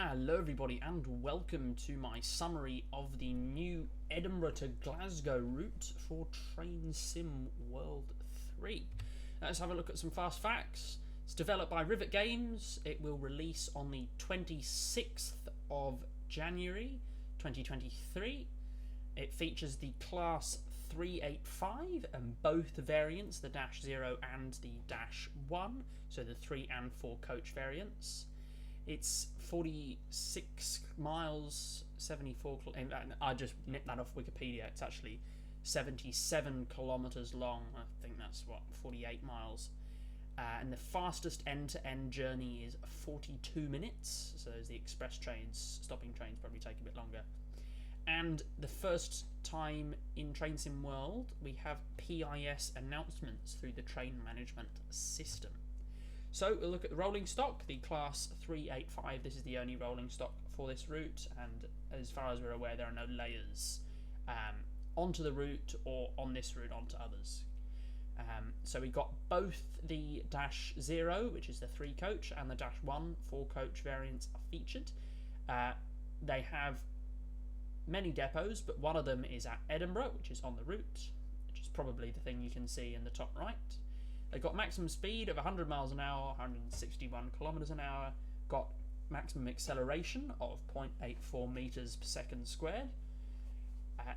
Hello everybody and welcome to my summary of the new Edinburgh to Glasgow route for Train Sim World 3. Let's have a look at some fast facts. It's developed by Rivet Games. It will release on the 26th of January 2023. It features the Class 385 and both variants, the Dash 0 and the Dash 1, so the 3 and 4 coach variants. It's 46 miles, 74. I just nipped that off Wikipedia. It's actually 77 kilometers long. I think that's what, 48 miles. And the fastest end-to-end journey is 42 minutes. So there's the express trains. Stopping trains probably take a bit longer. And the first time in Train Sim World, we have PIS announcements through the train management system. So we'll look at the rolling stock, the Class 385. This is the only rolling stock for this route, and as far as we're aware, there are no layers onto the route or on this route onto others. So we got both the Dash 0, which is the 3 coach, and the Dash 1 4 coach variants are featured. They have many depots, but one of them is at Edinburgh, which is on the route, which is probably the thing you can see in the top right. They got maximum speed of 100 miles an hour, 161 kilometers an hour, got maximum acceleration of 0.84 meters per second squared.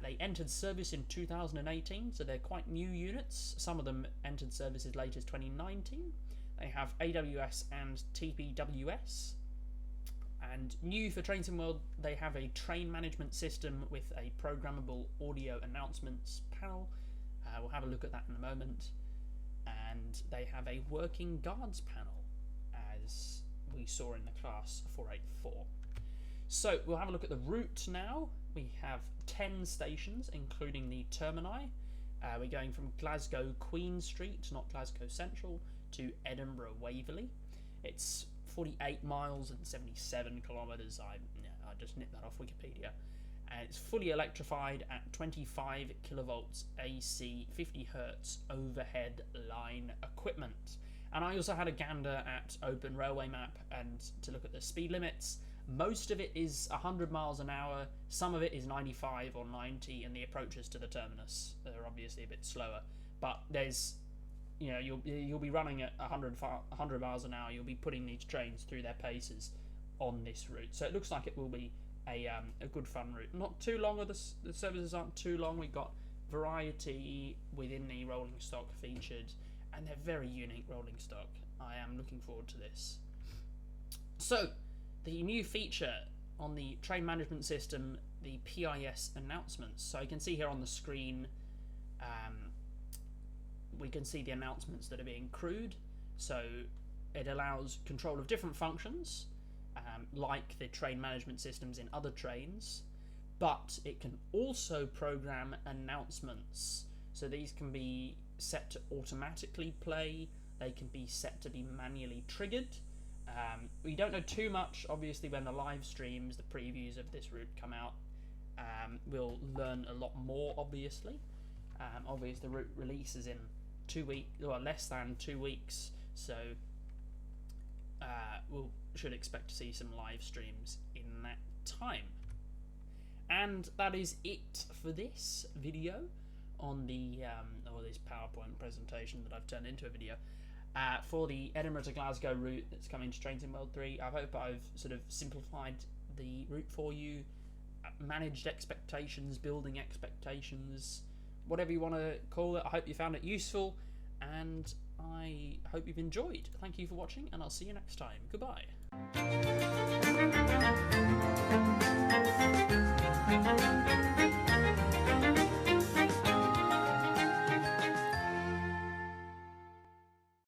They entered service in 2018, so they're quite new units. Some of them entered service as late as 2019. They have AWS and TPWS. And new for Train Sim World, they have a train management system with a programmable audio announcements panel. We'll have a look at that in a moment. And they have a working guards panel, as we saw in the Class 484. So we'll have a look at the route now. We have 10 stations, including the termini. We're going from Glasgow Queen Street, not Glasgow Central, to Edinburgh Waverley. It's 48 miles and 77 kilometres. I just nipped that off Wikipedia. And it's fully electrified at 25 kilovolts AC, 50 hertz overhead line equipment. And I also had a gander at Open Railway Map and to look at the speed limits. Most of it is 100 miles an hour, some of it is 95 or 90, and the approaches to the terminus are obviously a bit slower. But there's, you know, you'll be running at 100 miles an hour. You'll be putting these trains through their paces on this route. So it looks like it will be a good fun route. Not too long, the services aren't too long. We've got variety within the rolling stock featured, and they're very unique rolling stock. I am looking forward to this. So the new feature on the train management system, the PIS announcements. So you can see here on the screen, we can see the announcements that are being crewed. So it allows control of different functions, like the train management systems in other trains, but it can also program announcements. So these can be set to automatically play, they can be set to be manually triggered. We don't know too much. Obviously, when the live streams, the previews of this route come out, we'll learn a lot more, obviously. Obviously, the route releases in 2 weeks, or less than 2 weeks, so we should expect to see some live streams in that time. And that is it for this video on the or this PowerPoint presentation that I've turned into a video for the Edinburgh to Glasgow route that's coming to Train Sim World 3. I hope I've sort of simplified the route for you, managed expectations, building expectations, whatever you want to call it. I hope you found it useful, and I hope you've enjoyed. Thank you for watching, and I'll see you next time. Goodbye.